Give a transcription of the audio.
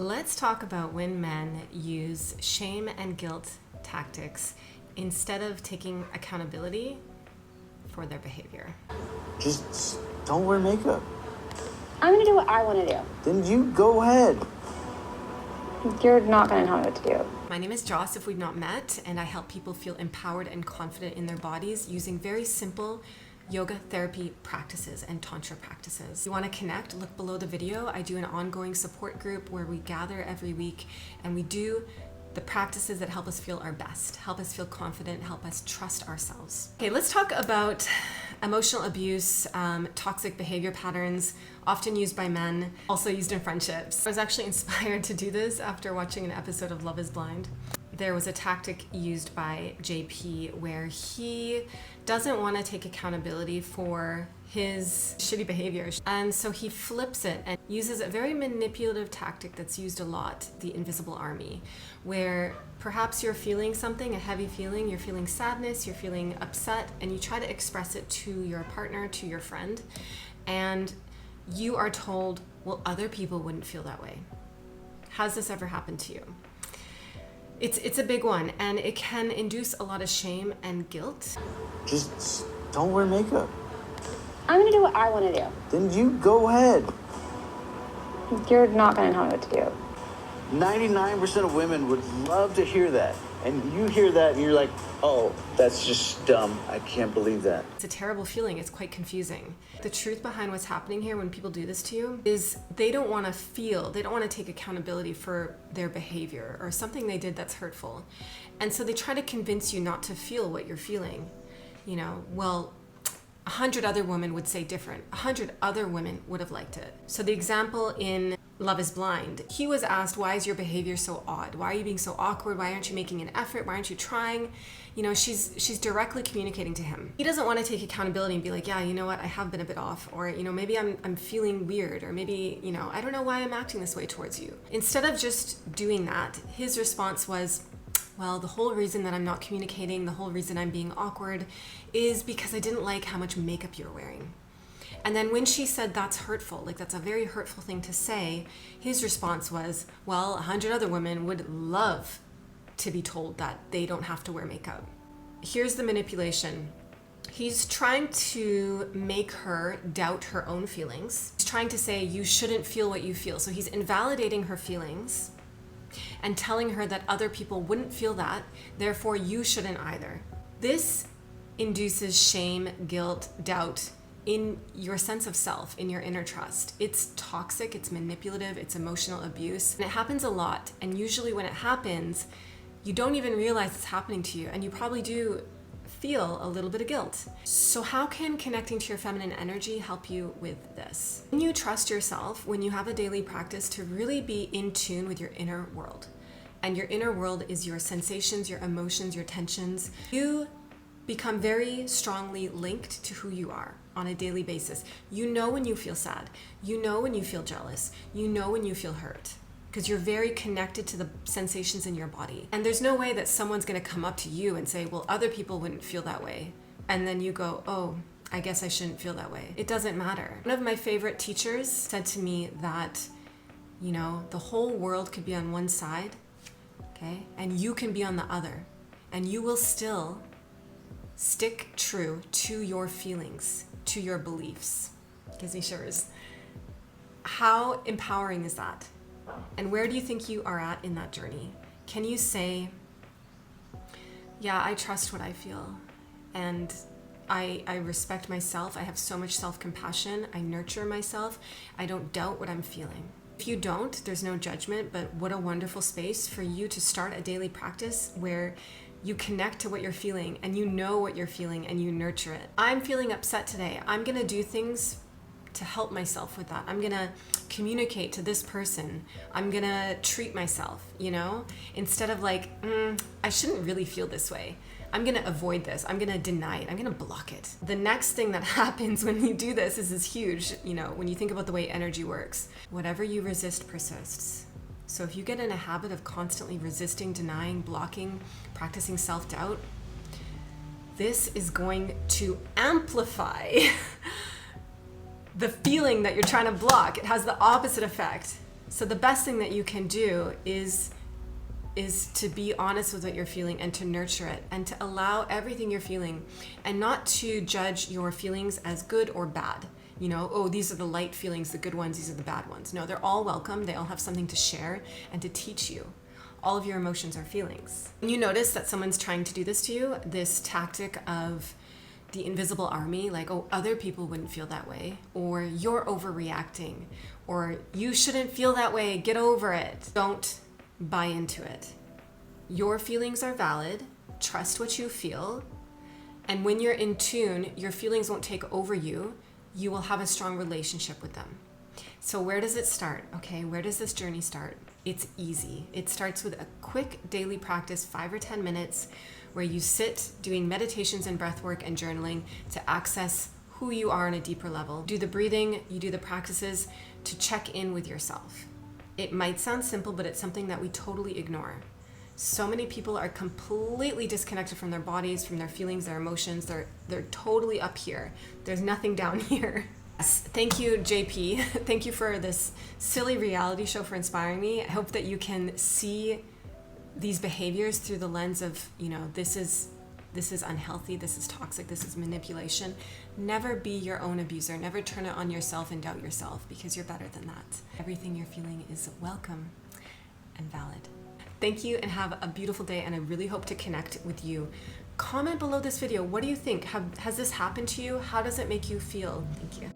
Let's talk about when men use shame and guilt tactics instead of taking accountability for their behavior. Just don't wear makeup. I'm gonna do what I want to do. Then you go ahead. You're not gonna tell me what to do. My name is Joss, if we've not met, and I help people feel empowered and confident in their bodies using very simple yoga therapy practices and tantra practices. If you want to connect, look below the video. I do an ongoing support group where we gather every week and we do the practices that help us feel our best, help us feel confident, help us trust ourselves. Okay, let's talk about emotional abuse, toxic behavior patterns, often used by men, also used in friendships. I was actually inspired to do this after watching an episode of Love is Blind. There was a tactic used by JP where he doesn't want to take accountability for his shitty behavior. And so he flips it and uses a very manipulative tactic that's used a lot, the invisible army, where perhaps you're feeling something, a heavy feeling, you're feeling sadness, you're feeling upset, and you try to express it to your partner, to your friend, and you are told, well, other people wouldn't feel that way. Has this ever happened to you? It's a big one, and it can induce a lot of shame and guilt. Just don't wear makeup. I'm gonna do what I want to do. Then you go ahead. You're not gonna tell me what to do. 99% of women would love to hear that. And you hear that and you're like, oh, that's just dumb. I can't believe that. It's a terrible feeling. It's quite confusing. The truth behind what's happening here when people do this to you is they don't want to feel, they don't want to take accountability for their behavior or something they did that's hurtful. And so they try to convince you not to feel what you're feeling. You know, well, 100 other women would say different. 100 other women would have liked it. So the example in Love is Blind, he was asked, why is your behavior so odd? Why are you being so awkward? Why aren't you making an effort? Why aren't you trying? You know, she's directly communicating to him. He doesn't want to take accountability and be like, yeah, you know what, I have been a bit off, or, you know, maybe I'm feeling weird, or maybe, you know, I don't know why I'm acting this way towards you. Instead of just doing that, his response was, well, the whole reason that I'm not communicating, the whole reason I'm being awkward is because I didn't like how much makeup you're wearing. And then when she said that's hurtful, like that's a very hurtful thing to say, his response was, well, 100 other women would love to be told that they don't have to wear makeup. Here's the manipulation. He's trying to make her doubt her own feelings. He's trying to say you shouldn't feel what you feel. So he's invalidating her feelings and telling her that other people wouldn't feel that, therefore you shouldn't either. This induces shame, guilt, doubt in your sense of self, in your inner trust. It's toxic, it's manipulative, it's emotional abuse, and it happens a lot. And usually when it happens, you don't even realize it's happening to you, and you probably do feel a little bit of guilt. So how can connecting to your feminine energy help you with this? When you trust yourself, when you have a daily practice to really be in tune with your inner world, and your inner world is your sensations, your emotions, your tensions, you become very strongly linked to who you are on a daily basis. You know when you feel sad, you know when you feel jealous, you know when you feel hurt, because you're very connected to the sensations in your body. And there's no way that someone's gonna come up to you and say, well, other people wouldn't feel that way. And then you go, oh, I guess I shouldn't feel that way. It doesn't matter. One of my favorite teachers said to me that, you know, the whole world could be on one side, okay? And you can be on the other, and you will still stick true to your feelings, to your beliefs. Gives me shivers. How empowering is that? And where do you think you are at in that journey? Can you say, yeah, I trust what I feel, and I respect myself, I have so much self-compassion, I nurture myself, I don't doubt what I'm feeling. If you don't, there's no judgment, but what a wonderful space for you to start a daily practice where you connect to what you're feeling and you know what you're feeling and you nurture it. I'm feeling upset today. I'm gonna do things to help myself with that. I'm gonna communicate to this person. I'm gonna treat myself, you know? Instead of like, I shouldn't really feel this way. I'm gonna avoid this. I'm gonna deny it. I'm gonna block it. The next thing that happens when you do this is huge, you know, when you think about the way energy works. Whatever you resist persists. So if you get in a habit of constantly resisting, denying, blocking, practicing self-doubt, this is going to amplify the feeling that you're trying to block. It has the opposite effect. So the best thing that you can do is to be honest with what you're feeling and to nurture it and to allow everything you're feeling and not to judge your feelings as good or bad. You know, oh, these are the light feelings, the good ones, these are the bad ones. No, they're all welcome. They all have something to share and to teach you. All of your emotions are feelings. When you notice that someone's trying to do this to you, this tactic of the invisible army, like, oh, other people wouldn't feel that way, or you're overreacting, or you shouldn't feel that way, get over it. Don't buy into it. Your feelings are valid. Trust what you feel. And when you're in tune, your feelings won't take over you. You will have a strong relationship with them. So where does it start? Okay, where does this journey start? It's easy. It starts with a quick daily practice, 5 or 10 minutes, where you sit doing meditations and breath work and journaling to access who you are on a deeper level. Do the breathing, you do the practices to check in with yourself. It might sound simple, but it's something that we totally ignore. So many people are completely disconnected from their bodies, from their feelings, their emotions. They're totally up here. There's nothing down here. Yes. Thank you, JP. Thank you for this silly reality show, for inspiring me. I hope that you can see these behaviors through the lens of, you know, this is unhealthy, this is toxic, this is manipulation. Never be your own abuser. Never turn it on yourself and doubt yourself, because you're better than that. Everything you're feeling is welcome and valid. Thank you and have a beautiful day, and I really hope to connect with you. Comment below this video. What do you think? Has this happened to you? How does it make you feel? Thank you.